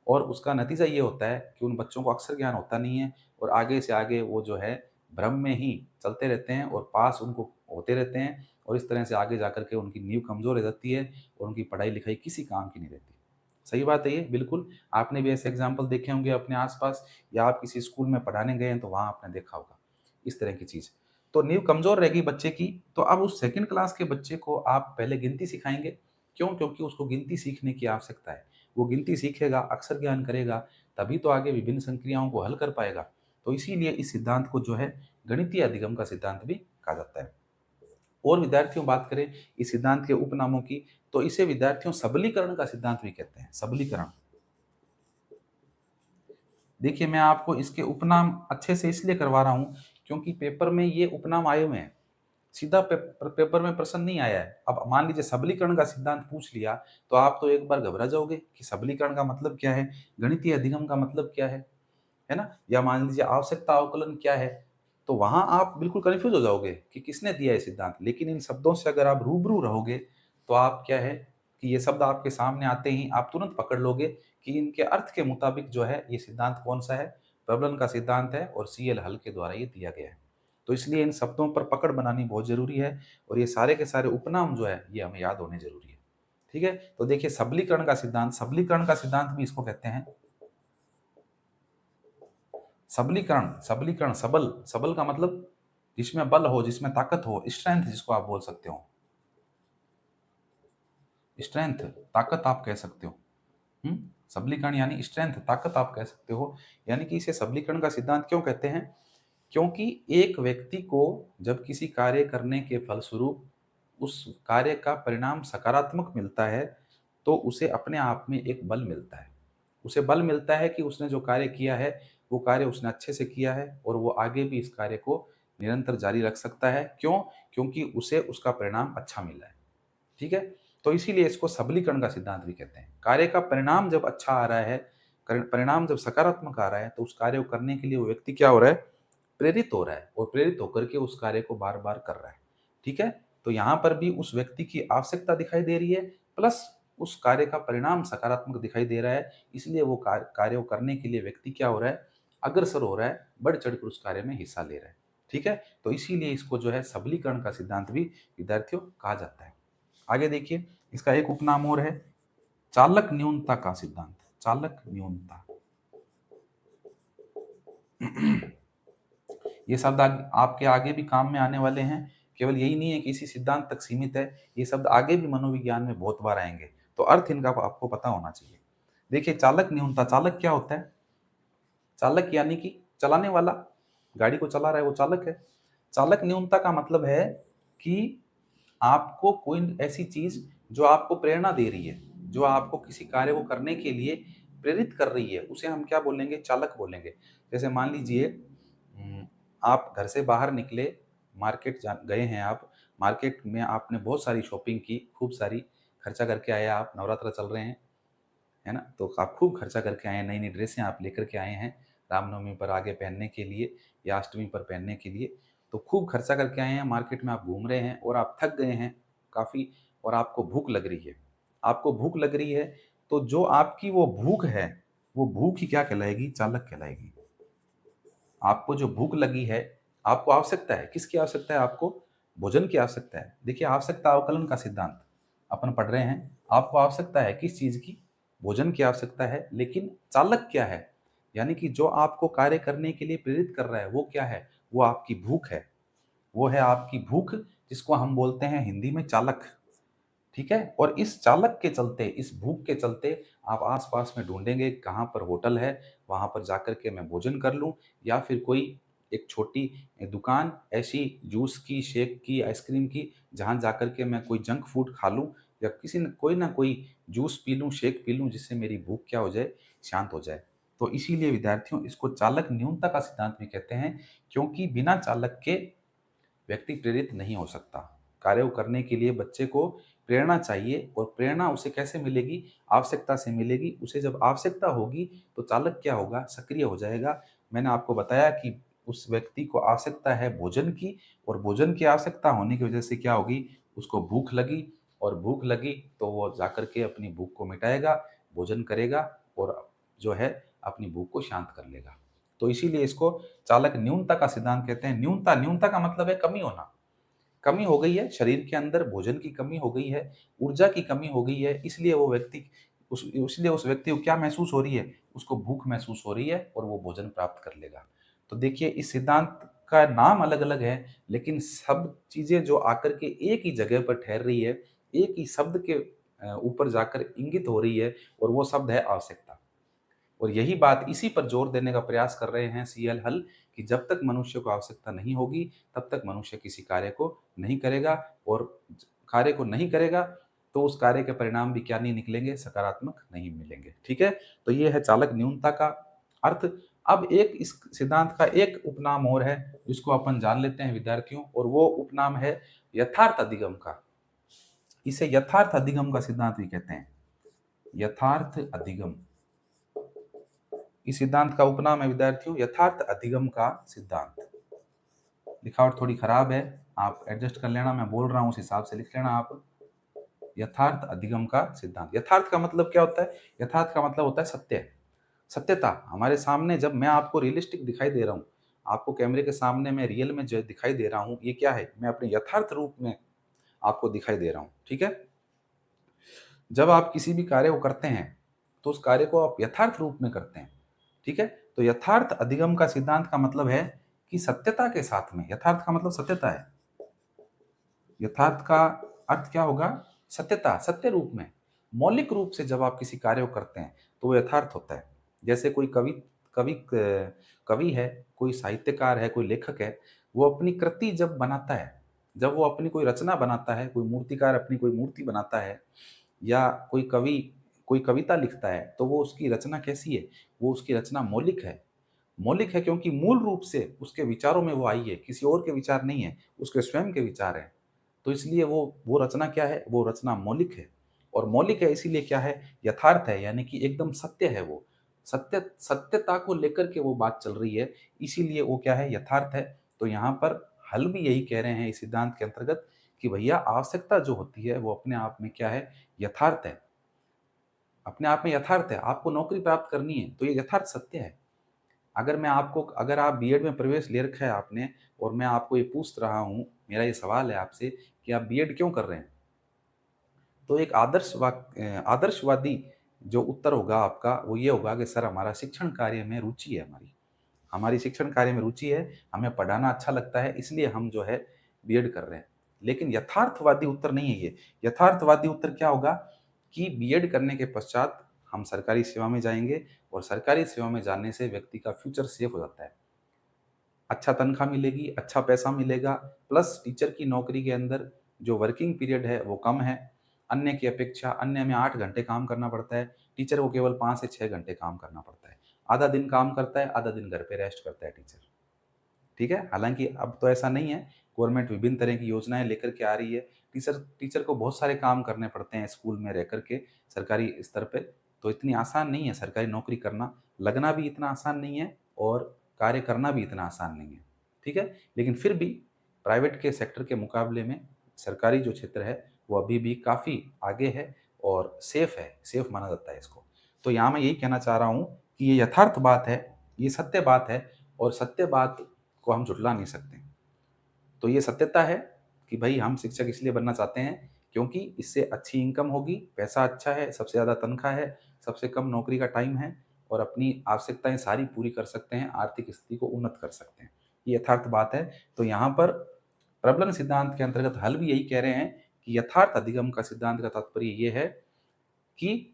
और उसका नतीजा ये होता है कि उन बच्चों को अक्षर ज्ञान होता नहीं है, और आगे से आगे वो जो है भ्रम में ही चलते रहते हैं, और पास उनको होते रहते हैं, और इस तरह से आगे जाकर के उनकी नींव कमज़ोर रह जाती है, और उनकी पढ़ाई-लिखाई किसी काम की नहीं रहती। सही बात है ये, बिल्कुल। आपने भी ऐसे एग्ज़ाम्पल देखे होंगे अपने आस-पास, या आप किसी स्कूल में पढ़ाने गए हैं तो वहाँ आपने देखा होगा, इस तरह की चीज़। तो नींव कमज़ोर रहेगी बच्चे की, तो अब उस सेकंड क्लास के बच्चे को आप पहले गिनती सिखाएँगे। क्यों? क्योंकि उसको गिनती सीखने की आवश्यकता है। वो गिनती सीखेगा, अक्षर ज्ञान करेगा, तभी तो आगे विभिन्न संक्रियाओं को हल कर पाएगा। तो इसीलिए इस सिद्धांत को जो है गणितीय अधिगम का सिद्धांत भी कहा जाता है। और विद्यार्थियों बात करें इस सिद्धांत के उपनामों की, तो इसे विद्यार्थियों सबलीकरण का सिद्धांत भी कहते हैं। सबलीकरण, देखिए मैं आपको इसके उपनाम अच्छे से इसलिए करवा रहा हूँ क्योंकि पेपर में ये उपनाम आए हुए हैं, सीधा पेपर में प्रश्न नहीं आया है। अब मान लीजिए सबलीकरण का सिद्धांत पूछ लिया तो आप तो एक बार घबरा जाओगे कि सबलीकरण का मतलब क्या है, गणितीय अधिगम का मतलब क्या है ना? या मान लीजिए आवश्यकता अवकलन क्या है, तो वहां आप बिल्कुल कंफ्यूज हो जाओगे कि किसने दिया है सिद्धांत। लेकिन इन शब्दों से अगर आप रूबरू रहोगे तो आप क्या है कि ये शब्द आपके सामने आते ही आप तुरंत पकड़ लोगे कि इनके अर्थ के मुताबिक जो है ये सिद्धांत कौन सा है, प्रबलन का सिद्धांत है और सीएल हल के द्वारा ये दिया गया है। तो इसलिए इन शब्दों पर पकड़ बनानी बहुत जरूरी है और ये सारे के सारे उपनाम जो है ये हमें याद होने जरूरी है। ठीक है, तो देखिए सबलीकरण का सिद्धांत, सबलीकरण का सिद्धांत भी इसको कहते हैं। सबलीकरण, सबलीकरण, सबल, सबल का मतलब जिसमें बल हो, जिसमें ताकत हो, स्ट्रेंथ जिसको आप बोल सकते हो, स्ट्रेंथ, ताकत आप कह सकते हो। सबलीकरण यानी स्ट्रेंथ, ताकत आप कह सकते हो। यानी कि इसे सबलीकरण का सिद्धांत क्यों कहते हैं? क्योंकि एक व्यक्ति को जब किसी कार्य करने के फलस्वरूप उस कार्य का परिणाम सकारात्मक मिलता है तो उसे अपने आप में एक बल मिलता है। उसे बल मिलता है कि उसने जो कार्य किया है वो कार्य उसने अच्छे से किया है और वो आगे भी इस कार्य को निरंतर जारी रख सकता है। क्यों? क्योंकि उसे उसका परिणाम अच्छा मिला है। ठीक है, तो इसीलिए इसको सबलीकरण का सिद्धांत भी कहते हैं। कार्य का परिणाम जब अच्छा आ रहा है, परिणाम जब सकारात्मक आ रहा है तो उस कार्य को करने के लिए वो व्यक्ति क्या हो रहा है, प्रेरित हो रहा है और प्रेरित होकर के उस कार्य को बार बार कर रहा है। ठीक है, तो यहाँ पर भी उस व्यक्ति की आवश्यकता दिखाई दे रही है प्लस उस कार्य का परिणाम सकारात्मक दिखाई दे रहा है, इसलिए वो कार्य को करने के लिए व्यक्ति क्या हो रहा है, अग्रसर हो रहा है, बढ़ चढ़ कर उस कार्य में हिस्सा ले रहा है। ठीक है, तो इसीलिए इसको जो है सबलीकरण का सिद्धांत भी विद्यार्थियों कहा जाता है। आगे देखिए, इसका एक उपनाम और है चालक न्यूनता का सिद्धांत। चालक न्यूनता ये शब्द आपके आगे भी काम में आने वाले हैं। केवल यही नहीं है कि इसी सिद्धांत तक सीमित है, ये शब्द आगे भी मनोविज्ञान में बहुत बार आएंगे, तो अर्थ इनका आपको पता होना चाहिए। देखिए चालक न्यूनता, चालक क्या होता है? चालक यानी कि चलाने वाला, गाड़ी को चला रहा है वो चालक है। चालक न्यूनता का मतलब है कि आपको कोई ऐसी चीज जो आपको प्रेरणा दे रही है, जो आपको किसी कार्य को करने के लिए प्रेरित कर रही है, उसे हम क्या बोलेंगे, चालक बोलेंगे। जैसे मान लीजिए आप घर से बाहर निकले, मार्केट गए हैं आप, मार्केट में आपने बहुत सारी शॉपिंग की, खूब सारी खर्चा करके आए, आप नवरात्र चल रहे हैं, है ना? तो आप खूब खर्चा करके आए हैं, नई नई ड्रेसें आप लेकर के आए हैं रामनवमी पर आगे पहनने के लिए या अष्टमी पर पहनने के लिए। तो खूब खर्चा करके आए हैं, मार्केट में आप घूम रहे हैं और आप थक गए हैं काफ़ी और आपको भूख लग रही है। आपको भूख लग रही है तो जो आपकी वो भूख है, वो भूख ही क्या कहलाएगी, चालक कहलाएगी। आपको जो भूख लगी है, आपको आवश्यकता है, किसकी आवश्यकता है आपको? भोजन की आवश्यकता है। देखिए आवश्यकता अवकलन का सिद्धांत अपन पढ़ रहे हैं, आपको आवश्यकता है किस चीज़ की? भोजन की आवश्यकता है, लेकिन चालक क्या है? यानी कि जो आपको कार्य करने के लिए प्रेरित कर रहा है वो क्या है? वो आपकी भूख है। वो है आपकी भूख, जिसको हम बोलते हैं हिंदी में चालक। ठीक है, और इस चालक के चलते, इस भूख के चलते आप आस-पास में ढूँढेंगे कहाँ पर होटल है, वहाँ पर जाकर के मैं भोजन कर लूँ या फिर कोई एक छोटी दुकान ऐसी जूस की, शेक की, आइसक्रीम की, जहाँ जाकर के मैं कोई जंक फूड खा लूँ या किसी न कोई जूस पी लूँ, शेक पी लूँ जिससे मेरी भूख क्या हो जाए, शांत हो जाए। तो इसीलिए विद्यार्थियों इसको चालक न्यूनता का सिद्धांत भी कहते हैं, क्योंकि बिना चालक के व्यक्ति प्रेरित नहीं हो सकता। कार्य को करने के लिए बच्चे को प्रेरणा चाहिए और प्रेरणा उसे कैसे मिलेगी? आवश्यकता से मिलेगी। उसे जब आवश्यकता होगी तो चालक क्या होगा? सक्रिय हो जाएगा। मैंने आपको बताया कि उस व्यक्ति को आवश्यकता है भोजन की और भोजन की आवश्यकता होने की वजह से क्या होगी? उसको भूख लगी और भूख लगी तो वो जाकर के अपनी भूख को मिटाएगा, भोजन करेगा और जो है अपनी भूख को शांत कर लेगा। तो इसीलिए इसको चालक न्यूनता का सिद्धांत कहते हैं। न्यूनता, न्यूनता का मतलब है कमी होना। कमी हो गई है शरीर के अंदर, भोजन की कमी हो गई है, ऊर्जा की कमी हो गई है, इसलिए वो व्यक्ति इसलिए उस व्यक्ति को क्या महसूस हो रही है? उसको भूख महसूस हो रही है और वो भोजन प्राप्त कर लेगा। तो देखिए इस सिद्धांत का नाम अलग-अलग है, लेकिन सब चीज़ें जो आकर के एक ही जगह पर ठहर रही है, एक ही शब्द के ऊपर जाकर इंगित हो रही है और वो शब्द है आवश्यकता। और यही बात इसी पर जोर देने का प्रयास कर रहे हैं सीएल हल कि जब तक मनुष्य को आवश्यकता नहीं होगी तब तक मनुष्य किसी कार्य को नहीं करेगा, और कार्य को नहीं करेगा तो उस कार्य के परिणाम भी क्या नहीं निकलेंगे, सकारात्मक नहीं मिलेंगे। ठीक है, तो ये है चालक न्यूनता का अर्थ। अब एक इस सिद्धांत का एक उपनाम और है जिसको अपन जान लेते हैं विद्यार्थियों, और वो उपनाम है यथार्थ अधिगम का। इसे यथार्थ अधिगम का सिद्धांत भी कहते हैं, यथार्थ अधिगम। इस सिद्धांत का उपनाम है विद्यार्थियों यथार्थ अधिगम का सिद्धांत। लिखावट थोड़ी खराब है, आप एडजस्ट कर लेना, मैं बोल रहा हूं उस हिसाब से लिख लेना आप। यथार्थ अधिगम का सिद्धांत। यथार्थ का मतलब क्या होता है? यथार्थ का मतलब होता है सत्य, सत्यता। हमारे सामने जब मैं आपको रियलिस्टिक दिखाई दे रहा हूं, आपको कैमरे के सामने मैं रियल में जो दिखाई दे रहा हूं, ये क्या है? मैं अपने यथार्थ रूप में आपको दिखाई दे रहा हूं। ठीक है, जब आप किसी भी कार्य को करते हैं तो उस कार्य को आप यथार्थ रूप में करते हैं। ठीक है, तो यथार्थ अधिगम का सिद्धांत का मतलब है कि सत्यता के साथ में, यथार्थ का मतलब सत्यता है, यथार्थ का अर्थ क्या होगा? सत्यता, सत्य रूप में, मौलिक रूप से जब आप किसी कार्य को करते हैं तो वो यथार्थ होता है। जैसे कोई कवि कवि है, कोई साहित्यकार है, कोई लेखक है, वो अपनी कृति जब बनाता है, जब वो अपनी कोई रचना बनाता है, कोई मूर्तिकार अपनी कोई मूर्ति बनाता है, या कोई कवि कोई कविता लिखता है, तो वो उसकी रचना कैसी है? वो उसकी रचना मौलिक है। मौलिक है क्योंकि मूल रूप से उसके विचारों में वो आई है, किसी और के विचार नहीं है, उसके स्वयं के विचार हैं। तो इसलिए वो रचना क्या है? वो रचना मौलिक है। और मौलिक है इसीलिए क्या है? यथार्थ है, यानी कि एकदम सत्य है वो। सत्यता को लेकर के वो बात चल रही है, इसीलिए वो क्या है? यथार्थ है। तो यहाँ पर हल भी यही कह रहे हैं इस सिद्धांत के अंतर्गत कि भैया आवश्यकता जो होती है वो अपने आप में क्या है? यथार्थ है। अपने आप में यथार्थ है। आपको नौकरी प्राप्त करनी है तो ये यथार्थ सत्य है। अगर आप बीएड में प्रवेश ले रखा है आपने, और मैं आपको ये पूछ रहा हूँ, मेरा ये सवाल है आपसे कि आप बीएड क्यों कर रहे हैं? तो एक आदर्शवादी जो उत्तर होगा आपका वो ये होगा कि सर हमारा शिक्षण कार्य में रुचि है, हमारी शिक्षण कार्य में रुचि है, हमें पढ़ाना अच्छा लगता है, इसलिए हम जो है बीएड कर रहे हैं। लेकिन यथार्थवादी उत्तर नहीं है ये। यथार्थवादी उत्तर क्या होगा कि बीएड करने के पश्चात हम सरकारी सेवा में जाएंगे, और सरकारी सेवा में जाने से व्यक्ति का फ्यूचर सेफ हो जाता है। अच्छा तनख्वाह मिलेगी, अच्छा पैसा मिलेगा, प्लस टीचर की नौकरी के अंदर जो वर्किंग पीरियड है वो कम है अन्य की अपेक्षा। अन्य में 8 घंटे काम करना पड़ता है, टीचर को केवल 5 से 6 घंटे काम करना पड़ता है। आधा दिन काम करता है, आधा दिन घर पे रेस्ट करता है टीचर। ठीक है, हालांकि अब तो ऐसा नहीं है, गवर्नमेंट विभिन्न तरह की योजनाएं लेकर के आ रही है। टीचर टीचर को बहुत सारे काम करने पड़ते हैं स्कूल में रह करके सरकारी स्तर पे। तो इतनी आसान नहीं है सरकारी नौकरी करना, लगना भी इतना आसान नहीं है, और कार्य करना भी इतना आसान नहीं है। ठीक है, लेकिन फिर भी प्राइवेट के सेक्टर के मुकाबले में सरकारी जो क्षेत्र है वो अभी भी काफ़ी आगे है और सेफ है, सेफ माना जाता है इसको। तो यहाँ मैं यही कहना चाह रहा हूँ कि ये यथार्थ बात है, ये सत्य बात है, और सत्य बात को हम झुठला नहीं सकते। तो ये सत्यता है कि भाई हम शिक्षक इसलिए बनना चाहते हैं क्योंकि इससे अच्छी इनकम होगी, पैसा अच्छा है, सबसे ज़्यादा तनख्वाह है, सबसे कम नौकरी का टाइम है, और अपनी आवश्यकताएं सारी पूरी कर सकते हैं, आर्थिक स्थिति को उन्नत कर सकते हैं। ये यथार्थ बात है। तो यहाँ पर प्रबलन सिद्धांत के अंतर्गत हल भी यही कह रहे हैं कि यथार्थ अधिगम का सिद्धांत का तात्पर्य ये है कि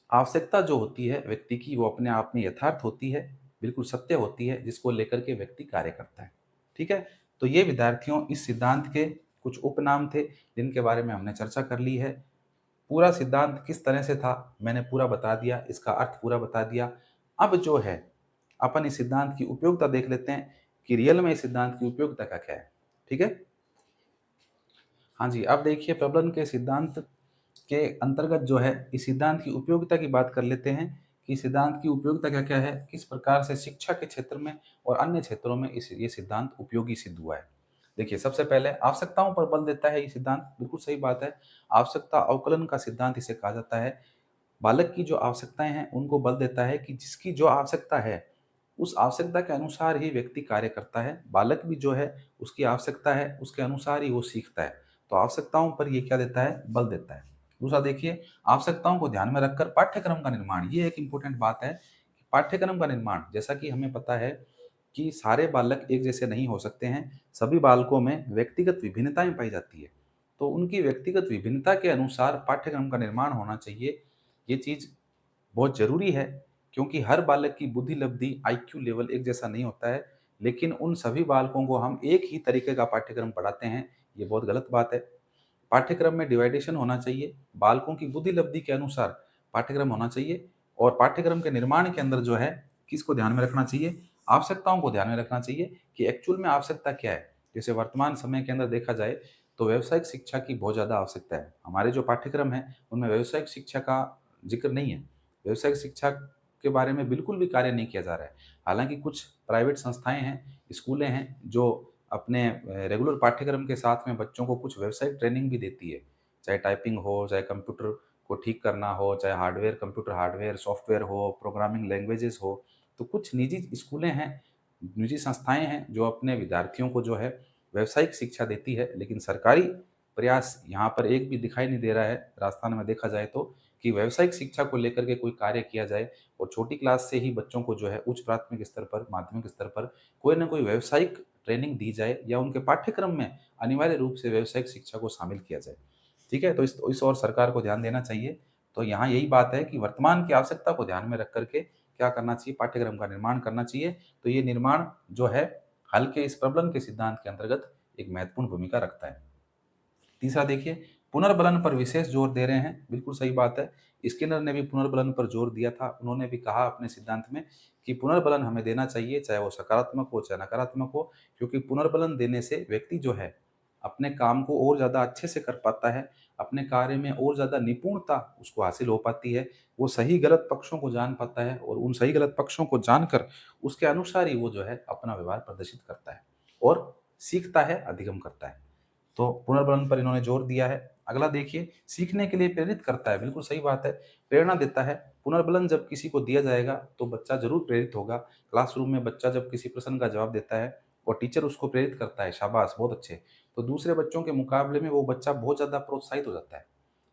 आवश्यकता जो होती है व्यक्ति की वो अपने आप में यथार्थ होती है, बिल्कुल सत्य होती है, जिसको लेकर के व्यक्ति कार्य करता है। ठीक है, तो ये विद्यार्थियों इस सिद्धांत के कुछ उपनाम थे जिनके बारे में हमने चर्चा कर ली है। पूरा सिद्धांत किस तरह से था मैंने पूरा बता दिया, इसका अर्थ पूरा बता दिया। अब जो है अपन इस सिद्धांत की उपयोगिता देख लेते हैं कि रियल में इस सिद्धांत की उपयोगिता का क्या है। ठीक है, हाँ जी, अब देखिए प्रबलन के सिद्धांत के अंतर्गत जो है इस सिद्धांत की उपयोगिता की बात कर लेते हैं कि सिद्धांत की उपयोगिता क्या क्या है, किस प्रकार से शिक्षा के क्षेत्र में और अन्य क्षेत्रों में ये सिद्धांत उपयोगी सिद्ध हुआ है। देखिए सबसे पहले आवश्यकताओं पर बल देता है ये सिद्धांत, बिल्कुल सही बात है। आवश्यकता अवकलन का सिद्धांत इसे कहा जाता है। बालक की जो आवश्यकताएं हैं उनको बल देता है कि जिसकी जो आवश्यकता है उस आवश्यकता के अनुसार ही व्यक्ति कार्य करता है। बालक भी जो है उसकी आवश्यकता है उसके अनुसार ही वो सीखता है। तो आवश्यकताओं पर ये क्या देता है? बल देता है। दूसरा देखिए, आवश्यकताओं को ध्यान में रखकर पाठ्यक्रम का निर्माण, ये एक इंपॉर्टेंट बात है कि पाठ्यक्रम का निर्माण, जैसा कि हमें पता है कि सारे बालक एक जैसे नहीं हो सकते हैं, सभी बालकों में व्यक्तिगत विभिन्नताएं पाई जाती है। तो उनकी व्यक्तिगत विभिन्नता के अनुसार पाठ्यक्रम का निर्माण होना चाहिए। ये चीज़ बहुत ज़रूरी है क्योंकि हर बालक की बुद्धि लब्धि, आईक्यू लेवल एक जैसा नहीं होता है, लेकिन उन सभी बालकों को हम एक ही तरीके का पाठ्यक्रम पढ़ाते हैं, ये बहुत गलत बात है। पाठ्यक्रम में डिवाइडेशन होना चाहिए, बालकों की बुद्धि लब्धि के अनुसार पाठ्यक्रम होना चाहिए और पाठ्यक्रम के निर्माण के अंदर जो है, किसको ध्यान में रखना चाहिए? आवश्यकताओं को ध्यान में रखना चाहिए कि एक्चुअल में आवश्यकता क्या है? जैसे वर्तमान समय के अंदर देखा जाए, तो व्यावसायिक शिक्षा की बहुत ज़्यादा आवश्यकता है। हमारे जो पाठ्यक्रम हैं, उनमें व्यावसायिक शिक्षा का ज़िक्र नहीं है। व्यावसायिक शिक्षा के बारे में बिल्कुल भी कार्य नहीं किया जा रहा है। हालाँकि कुछ प्राइवेट संस्थाएँ हैं, स्कूलें हैं, जो अपने रेगुलर पाठ्यक्रम के साथ में बच्चों को कुछ व्यावसायिक ट्रेनिंग भी देती है। चाहे टाइपिंग हो, चाहे कंप्यूटर को ठीक करना हो, चाहे हार्डवेयर, कंप्यूटर हार्डवेयर, सॉफ्टवेयर हो, प्रोग्रामिंग लैंग्वेजेज़ हो। तो कुछ निजी स्कूलें हैं, निजी संस्थाएँ हैं, जो अपने विद्यार्थियों को जो है व्यावसायिक शिक्षा देती है। लेकिन सरकारी प्रयास यहाँ पर एक भी दिखाई नहीं दे रहा है, राजस्थान में देखा जाए तो, कि व्यावसायिक शिक्षा को लेकर के कोई कार्य किया जाए और छोटी क्लास से ही बच्चों को जो है उच्च प्राथमिक स्तर पर, माध्यमिक स्तर पर कोई न कोई व्यावसायिक ट्रेनिंग दी जाए या उनके पाठ्यक्रम में अनिवार्य रूप से व्यावसायिक शिक्षा को शामिल किया जाए। ठीक है? तो इस ओर सरकार को ध्यान देना चाहिए। तो यहाँ यही बात है कि वर्तमान की आवश्यकता को ध्यान में रख कर के क्या करना चाहिए? पाठ्यक्रम का निर्माण करना चाहिए। तो ये निर्माण जो है, हल के इस प्रबलन के सिद्धांत के अंतर्गत एक महत्वपूर्ण भूमिका रखता है। तीसरा देखिए, पुनर्बलन पर विशेष जोर दे रहे हैं, बिल्कुल सही बात है। स्किनर ने भी पुनर्बलन पर जोर दिया था। उन्होंने भी कहा अपने सिद्धांत में कि पुनर्बलन हमें देना चाहिए, चाहे वो सकारात्मक हो, चाहे नकारात्मक हो, क्योंकि पुनर्बलन देने से व्यक्ति जो है, अपने काम को और ज़्यादा अच्छे से कर पाता है, अपने कार्य में और ज़्यादा निपुणता उसको हासिल हो पाती है, वो सही-गलत पक्षों को जान पाता है और उन सही-गलत पक्षों को जानकर उसके अनुसार ही वो जो है अपना व्यवहार प्रदर्शित करता है और सीखता है, अधिगम करता है। तो पुनर्बलन पर इन्होंने जोर दिया है। अगला देखिए, सीखने के लिए प्रेरित करता है, बिल्कुल सही बात है, प्रेरणा देता है। पुनर्बलन जब किसी को दिया जाएगा, तो बच्चा ज़रूर प्रेरित होगा। क्लासरूम में बच्चा जब किसी प्रश्न का जवाब देता है और टीचर उसको प्रेरित करता है, शाबाश! बहुत अच्छे। तो दूसरे बच्चों के मुकाबले में वो बच्चा बहुत ज़्यादा प्रोत्साहित हो जाता है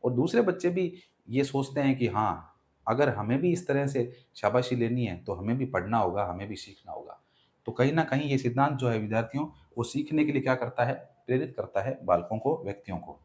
और दूसरे बच्चे भी ये सोचते हैं कि हाँ, अगर हमें भी इस तरह से शाबाशी लेनी है, तो हमें भी पढ़ना होगा, हमें भी सीखना होगा। तो कहीं न कहीं ये सिद्धांत जो है विद्यार्थियों, वो सीखने के लिए क्या करता है? प्रेरित करता है बालकों को, व्यक्तियों को।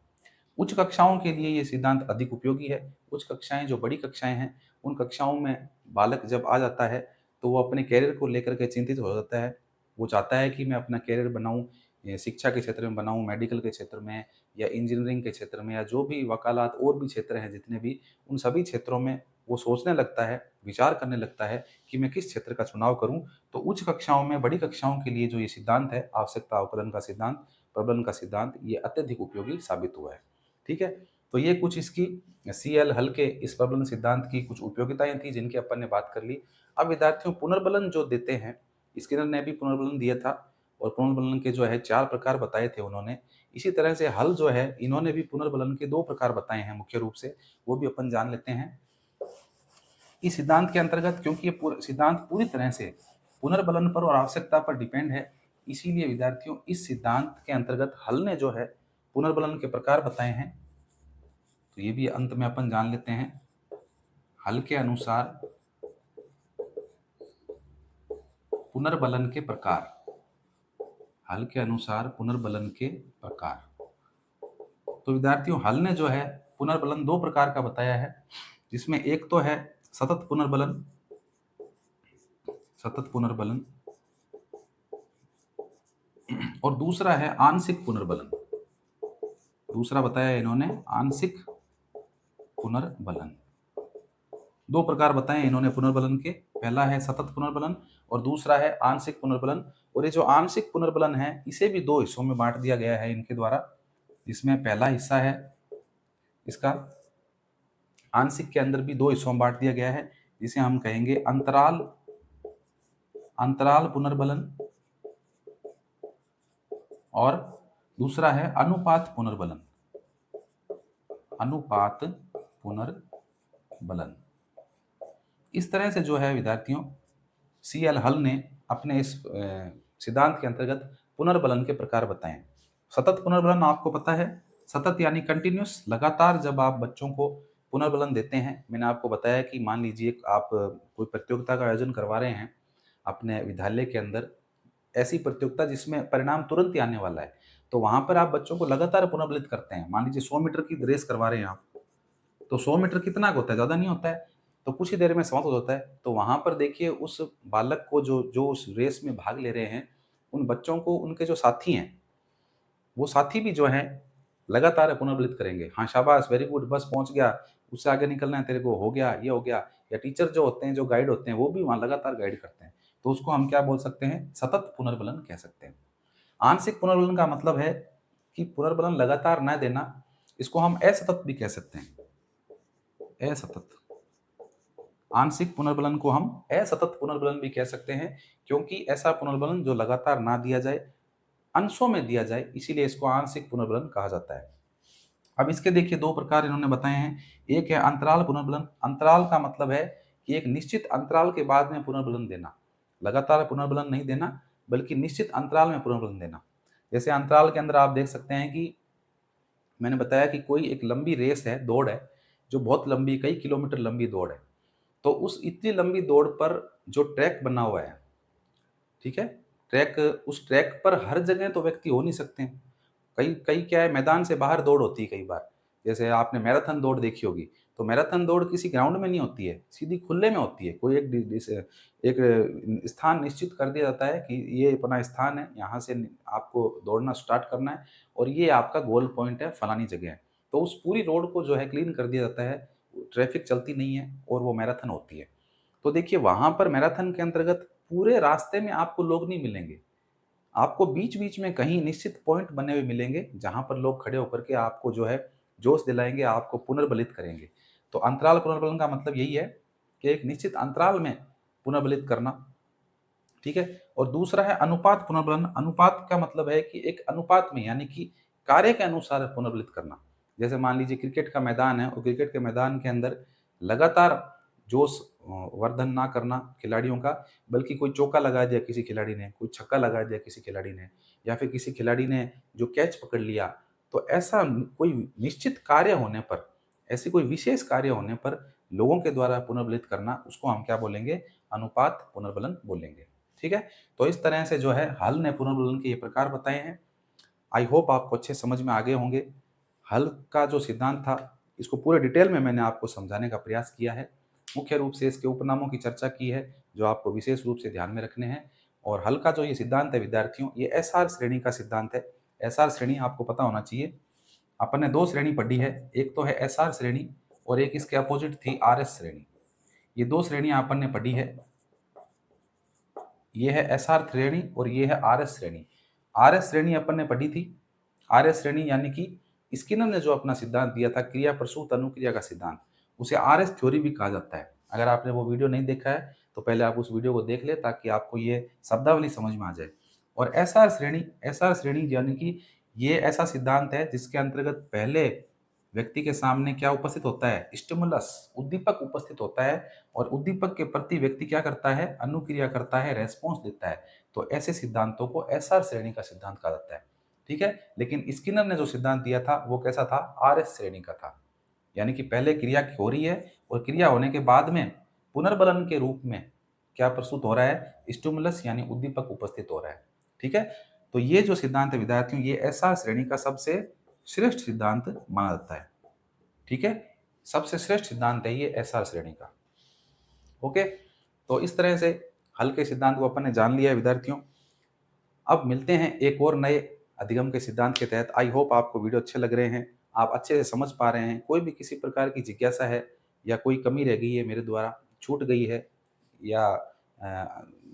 उच्च कक्षाओं के लिए ये सिद्धांत अधिक उपयोगी है। उच्च कक्षाएँ जो बड़ी कक्षाएँ हैं, उन कक्षाओं में बालक जब आ जाता है, तो वो अपने करियर को लेकर के चिंतित हो जाता है। वो चाहता है कि मैं अपना करियर बनाऊँ, शिक्षा के क्षेत्र में बनाऊँ, मेडिकल के क्षेत्र में या इंजीनियरिंग के क्षेत्र में या जो भी वकालत और भी क्षेत्र हैं जितने भी, उन सभी क्षेत्रों में वो सोचने लगता है, विचार करने लगता है कि मैं किस क्षेत्र का चुनाव करूँ। तो उच्च कक्षाओं में, बड़ी कक्षाओं के लिए जो ये सिद्धांत है, आवश्यकता अवकलन का सिद्धांत, प्रबलन का सिद्धांत, ये अत्यधिक उपयोगी साबित हुआ है। ठीक है? तो ये कुछ इसकी सीएल हल के इस प्रबलन सिद्धांत की कुछ उपयोगिताएँ थी जिनकी अपन ने बात कर ली। अब विद्यार्थियों, पुनर्बलन जो देते हैं, स्किनर ने भी पुनर्बलन दिया था और पुनर्बलन के जो है 4 प्रकार बताए थे उन्होंने। इसी तरह से हल जो है, इन्होंने भी पुनर्बलन के 2 प्रकार बताए हैं मुख्य रूप से, वो भी अपन जान लेते हैं। इस सिद्धांत के अंतर्गत, क्योंकि ये सिद्धांत पूरी तरह से पुनर्बलन पर और आवश्यकता पर डिपेंड है, इसीलिए विद्यार्थियों, इस सिद्धांत के अंतर्गत हल ने जो है पुनर्बलन के प्रकार बताए हैं। तो ये भी अंत में अपन जान लेते हैं। हल के अनुसार पुनर्बलन के प्रकार, हल के अनुसार पुनर्बलन के प्रकार। तो विद्यार्थियों, हल ने जो है पुनर्बलन 2 प्रकार का बताया है, जिसमें एक तो है सतत पुनर्बलन, सतत पुनर्बलन, और दूसरा है आंशिक पुनर्बलन। दूसरा बताया इन्होंने आंशिक पुनर्बलन। 2 प्रकार बताए इन्होंने पुनर्बलन के, पहला है सतत पुनर्बलन और दूसरा है आंशिक पुनर्बलन। और ये जो आंशिक पुनर्बलन है, इसे भी 2 हिस्सों में बांट दिया गया है इनके द्वारा, जिसमें पहला हिस्सा है इसका, आंशिक के अंदर भी 2 हिस्सों में बांट दिया गया है, जिसे हम कहेंगे अंतराल, अंतराल पुनर्बलन, और दूसरा है अनुपात पुनर्बलन, अनुपात पुनर्बलन। इस तरह से जो है विद्यार्थियों, सीएल हल ने अपने इस सिद्धांत के अंतर्गत पुनर्बलन के प्रकार बताए। सतत पुनर्बलन आपको पता है, सतत यानी कंटिन्यूस, लगातार जब आप बच्चों को पुनर्बलन देते हैं। मैंने आपको बताया कि मान लीजिए आप कोई प्रतियोगिता का आयोजन करवा रहे हैं अपने विद्यालय के अंदर, ऐसी प्रतियोगिता जिसमें परिणाम तुरंत ही आने वाला है, तो वहाँ पर आप बच्चों को लगातार पुनर्बलित करते हैं। मान लीजिए 100 मीटर की रेस करवा रहे हैं आप, तो 100 मीटर कितना होता है? ज़्यादा नहीं होता है। तो कुछ ही देर में समाप्त हो जाता है। तो वहाँ पर देखिए उस बालक को जो जो उस रेस में भाग ले रहे हैं, उन बच्चों को उनके जो साथी हैं, वो साथी भी जो हैं लगातार पुनर्बलित करेंगे। हाँ, शाबाश, वेरी गुड, बस पहुँच गया, उससे आगे निकलना है तेरे को, हो गया, ये हो गया। या टीचर जो होते हैं, जो गाइड होते हैं, वो भी वहाँ लगातार गाइड करते हैं। तो उसको हम क्या बोल सकते हैं? सतत पुनर्बलन कह सकते हैं। आंशिक पुनर्बलन का मतलब है कि पुनर्बलन लगातार न देना, इसको हम असतत भी कह सकते हैं। असतत। आंशिक पुनर्बलन को हम असतत पुनर्बलन भी कह सकते हैं, क्योंकि ऐसा पुनर्बलन जो लगातार ना दिया जाए, अंशों में दिया जाए, इसीलिए इसको आंशिक पुनर्बलन कहा जाता है। अब इसके देखिए 2 प्रकार इन्होंने बताए हैं। एक है अंतराल पुनर्बलन। अंतराल का मतलब है कि एक निश्चित अंतराल के बाद में पुनर्बलन देना। लगातार पुनर्बलन नहीं देना, बल्कि निश्चित अंतराल में पुनर्बलन देना। जैसे अंतराल के अंदर आप देख सकते हैं कि मैंने बताया कि कोई एक लंबी रेस है, दौड़ है, जो बहुत लंबी, कई किलोमीटर लंबी दौड़ है। तो उस इतनी लंबी दौड़ पर जो ट्रैक बना हुआ है, ठीक है? उस ट्रैक पर हर जगह तो व्यक्ति हो नहीं सकते हैं। कई कई क्या है, मैदान से बाहर दौड़ होती है कई बार। जैसे आपने मैराथन दौड़ देखी होगी, तो मैराथन दौड़ किसी ग्राउंड में नहीं होती है, सीधी खुले में होती है। कोई एक स्थान निश्चित कर दिया जाता है कि ये अपना स्थान है, यहाँ से आपको दौड़ना स्टार्ट करना है और ये आपका गोल पॉइंट है, फलानी जगह है। तो उस पूरी रोड को जो है क्लीन कर दिया जाता है, ट्रैफिक चलती नहीं है और वो मैराथन होती है। तो देखिए वहाँ पर मैराथन के अंतर्गत पूरे रास्ते में आपको लोग नहीं मिलेंगे। आपको बीच-बीच में कहीं निश्चित पॉइंट बने हुए मिलेंगे, जहाँ पर लोग खड़े होकर के आपको जो है जोश दिलाएँगे, आपको पुनर्बलित करेंगे। तो अंतराल पुनर्बलन का मतलब यही है कि एक निश्चित अंतराल में पुनर्बलित करना, ठीक है? और दूसरा है अनुपात पुनर्बलन। अनुपात का मतलब है कि एक अनुपात में, यानी कि कार्य के अनुसार पुनर्बलित करना। जैसे मान लीजिए क्रिकेट का मैदान है और क्रिकेट के मैदान के अंदर लगातार जोश वर्धन ना करना खिलाड़ियों का, बल्कि कोई चौका लगा दिया किसी खिलाड़ी ने, कोई छक्का लगा दिया किसी खिलाड़ी ने, या फिर किसी खिलाड़ी ने जो कैच पकड़ लिया। तो ऐसा कोई निश्चित कार्य होने पर, ऐसी कोई विशेष कार्य होने पर लोगों के द्वारा पुनर्बलित करना, उसको हम क्या बोलेंगे? अनुपात पुनर्बलन बोलेंगे। ठीक है? तो इस तरह से जो है हल ने पुनर्बलन के ये प्रकार बताए हैं। आई होप आपको अच्छे समझ में आ गए होंगे। हल का जो सिद्धांत था, इसको पूरे डिटेल में मैंने आपको समझाने का प्रयास किया है। मुख्य रूप से इसके उपनामों की चर्चा की है, जो आपको विशेष रूप से ध्यान में रखने हैं। और हल का जो ये सिद्धांत है विद्यार्थियों, ये एसआर श्रेणी का सिद्धांत है। एसआर श्रेणी आपको पता होना चाहिए। अपन ने 2 श्रेणी पढ़ी है, एक तो है एसआर श्रेणी और एक इसके अपोजिट थी आरएस श्रेणी। ये 2 श्रेणियाँ अपन ने पढ़ी है। ये है एसआर श्रेणी और ये है आरएस श्रेणी। आरएस श्रेणी अपन ने पढ़ी थी। आरएस श्रेणी यानी कि स्किनर ने जो अपना सिद्धांत दिया था, क्रिया प्रसूत अनुक्रिया का सिद्धांत, उसे आरएस थ्योरी भी कहा जाता है। अगर आपने वो वीडियो नहीं देखा है तो पहले आप उस वीडियो को देख लें, ताकि आपको ये शब्दावली समझ में आ जाए। और एसआर श्रेणी यानी कि ये ऐसा सिद्धांत है जिसके अंतर्गत पहले व्यक्ति के सामने क्या उपस्थित होता है? स्टिमुलस, उद्दीपक उपस्थित होता है और उद्दीपक के प्रति व्यक्ति क्या करता है? अनुक्रिया करता है, रेस्पॉन्स देता है। तो ऐसे सिद्धांतों को एसआर श्रेणी का सिद्धांत कहा जाता है। ठीक है? लेकिन स्किनर ने जो सिद्धांत दिया था वो कैसा था? आरएस श्रेणी का था। यानी कि पहले क्रिया हो रही है और क्रिया होने के बाद में पुनर्बलन के रूप में क्या प्रस्तुत हो रहा है? स्टिमुलस यानी उद्दीपक उपस्थित हो रहा है। ठीक है? तो ये जो सिद्धांत है विद्यार्थियों, ये एसआर श्रेणी का सबसे श्रेष्ठ सिद्धांत माना जाता है। ठीक है? सबसे श्रेष्ठ सिद्धांत है ये एसआर श्रेणी का। ओके? तो इस तरह से हल के सिद्धांत को अपन ने जान लिया है विद्यार्थियों। अब मिलते हैं एक और नए अधिगम के सिद्धांत के तहत। आई होप आपको वीडियो अच्छे लग रहे हैं, आप अच्छे से समझ पा रहे हैं। कोई भी किसी प्रकार की जिज्ञासा है या कोई कमी रह गई है मेरे द्वारा, छूट गई है, या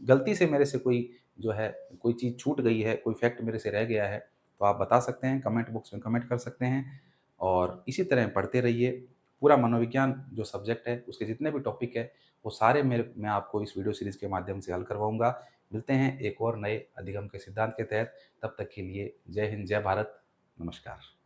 गलती से मेरे से कोई जो है कोई चीज़ छूट गई है, कोई फैक्ट मेरे से रह गया है, तो आप बता सकते हैं, कमेंट बॉक्स में कमेंट कर सकते हैं। और इसी तरह पढ़ते रहिए। पूरा मनोविज्ञान जो सब्जेक्ट है, उसके जितने भी टॉपिक है, वो सारे मैं आपको इस वीडियो सीरीज़ के माध्यम से हल करवाऊँगा। मिलते हैं एक और नए अधिगम के सिद्धांत के तहत। तब तक के लिए जय हिंद, जय भारत, नमस्कार।